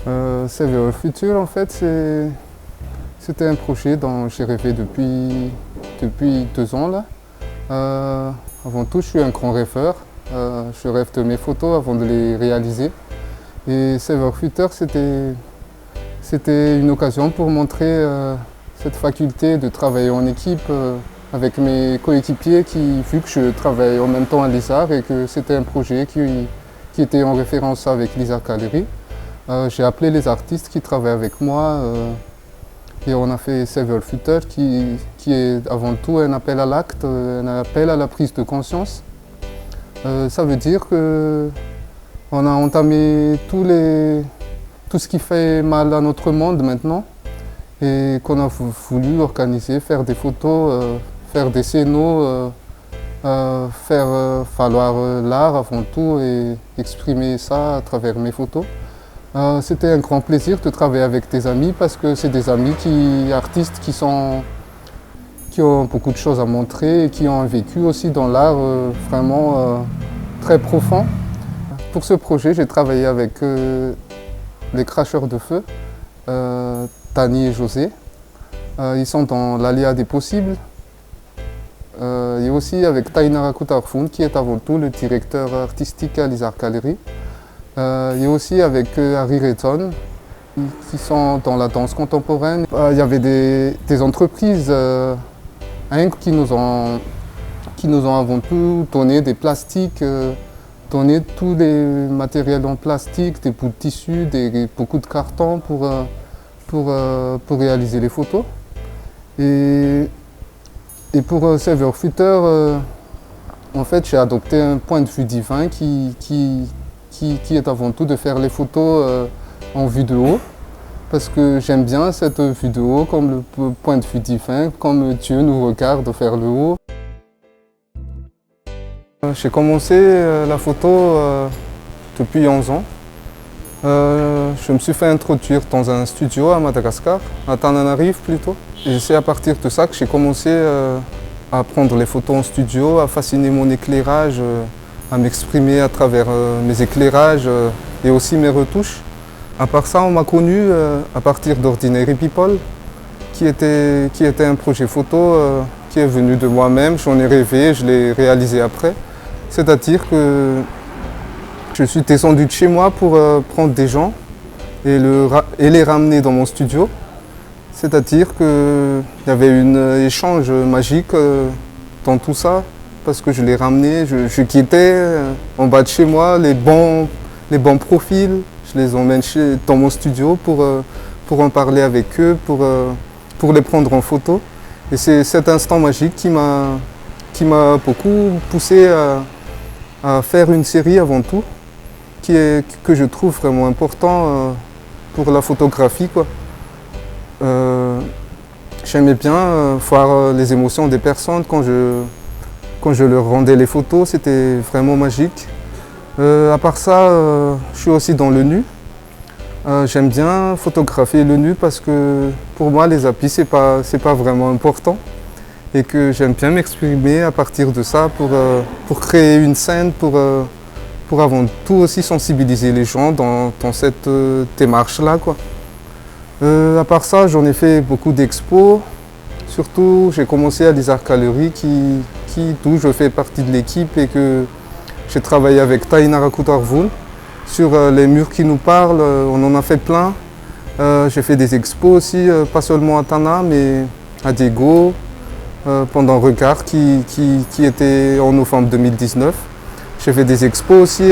Save Your Future, en fait, c'était un projet dont j'ai rêvé depuis 2 ans là. Avant tout, je suis un grand rêveur. Je rêve de mes photos avant de les réaliser. Et Save Your Future, c'était une occasion pour montrer cette faculté de travailler en équipe avec mes coéquipiers vu que je travaille en même temps à l'ISAR et que c'était un projet qui était en référence avec l'ISAR Gallery. J'ai appelé les artistes qui travaillent avec moi et on a fait Save Your Future qui est avant tout un appel à l'acte, un appel à la prise de conscience. Ça veut dire qu'on a entamé tout ce qui fait mal à notre monde maintenant et qu'on a voulu organiser, faire des photos, faire des scénos, faire valoir l'art avant tout et exprimer ça à travers mes photos. C'était un grand plaisir de travailler avec des amis parce que c'est des amis artistes qui ont beaucoup de choses à montrer et qui ont un vécu aussi dans l'art vraiment très profond. Pour ce projet, j'ai travaillé avec les cracheurs de feu, Tani et José. Ils sont dans l'aléa des possibles. Et aussi avec Tainara Kutarfun, qui est avant tout le directeur artistique à l'ISAR Gallery. Et aussi avec Harry Reton, qui sont dans la danse contemporaine. Il y avait des entreprises qui nous ont avant tout donné des plastiques, donné tous les matériels en plastique, des bouts de tissu, beaucoup de carton pour réaliser les photos. Et pour Save Your Future, en fait, j'ai adopté un point de vue divin qui est avant tout de faire les photos en vue de haut, parce que j'aime bien cette vue de haut comme le point de vue divin, comme Dieu nous regarde vers le haut. J'ai commencé la photo depuis 11 ans. Je me suis fait introduire dans un studio à Madagascar, à Tananarive plutôt. Et c'est à partir de ça que j'ai commencé à prendre les photos en studio, à fasciner mon éclairage, à m'exprimer à travers mes éclairages et aussi mes retouches. À part ça, on m'a connu à partir d'Ordinary People, qui était un projet photo qui est venu de moi-même. J'en ai rêvé, je l'ai réalisé après. C'est-à-dire que je suis descendu de chez moi pour prendre des gens et les ramener dans mon studio. C'est-à-dire qu'il y avait un échange magique dans tout ça, parce que je les ramenais, je quittais en bas de chez moi les bons profils, je les emmène dans mon studio pour en parler avec eux, pour les prendre en photo. Et c'est cet instant magique qui m'a beaucoup poussé à faire une série avant tout, que je trouve vraiment important pour la photographie, quoi. J'aimais bien voir les émotions des personnes quand je leur rendais les photos, c'était vraiment magique. À part ça, je suis aussi dans le nu. J'aime bien photographier le nu parce que pour moi les habits c'est pas vraiment important et que j'aime bien m'exprimer à partir de ça pour créer une scène, pour avant tout aussi sensibiliser les gens dans cette démarche-là, quoi. À part ça, j'en ai fait beaucoup d'expos. Surtout, j'ai commencé à l'ISAR Gallery, d'où je fais partie de l'équipe et que j'ai travaillé avec Tainara Kutarfun sur les murs qui nous parlent. On en a fait plein. J'ai fait des expos aussi, pas seulement à Tana, mais à Diego, pendant Regard, qui était en novembre 2019. J'ai fait des expos aussi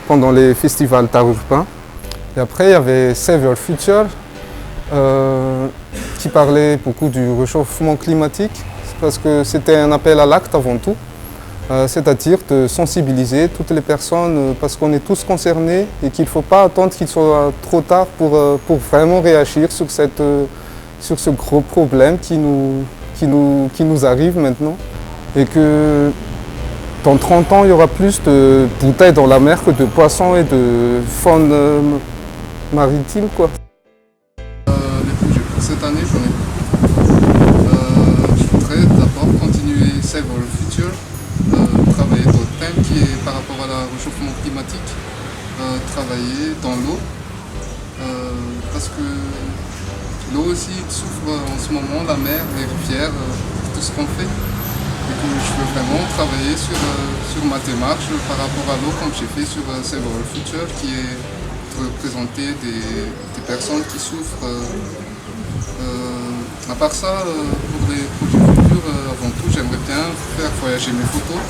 pendant les festivals d'art urbain. Et après, il y avait Save Your Future, qui parlait beaucoup du réchauffement climatique, parce que c'était un appel à l'acte avant tout, c'est-à-dire de sensibiliser toutes les personnes, parce qu'on est tous concernés et qu'il ne faut pas attendre qu'il soit trop tard pour vraiment réagir sur ce gros problème qui nous arrive maintenant. Et que dans 30 ans, il y aura plus de bouteilles dans la mer que de poissons et de faune maritime, quoi. Les projets pour cette année, j'en ai beaucoup. Je voudrais d'abord continuer Save Your Future, travailler dans le thème qui est par rapport à la réchauffement climatique, travailler dans l'eau parce que l'eau aussi souffre en ce moment, la mer, les rivières, tout ce qu'on fait. Et que je veux vraiment travailler sur ma démarche par rapport à l'eau, comme j'ai fait sur Save Our Future, qui est de représenter des personnes qui souffrent. À part ça, pour les projets futurs, avant tout, j'aimerais bien faire voyager mes photos,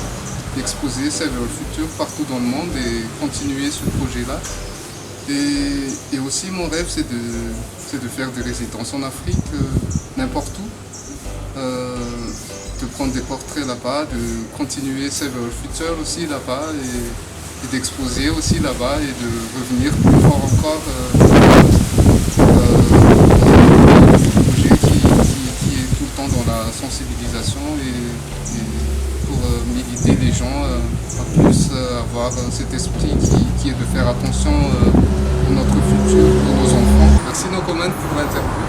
exposer Save Our Future partout dans le monde et continuer ce projet-là. Et aussi, mon rêve, c'est de faire des résidences en Afrique, n'importe où. De prendre des portraits là-bas, de continuer Save Our Future aussi là-bas et d'exposer aussi là-bas et de revenir plus fort encore projet qui est tout le temps dans la sensibilisation et pour militer les gens à plus avoir cet esprit qui est de faire attention à notre futur, pour nos enfants. Merci No Comment pour l'interview.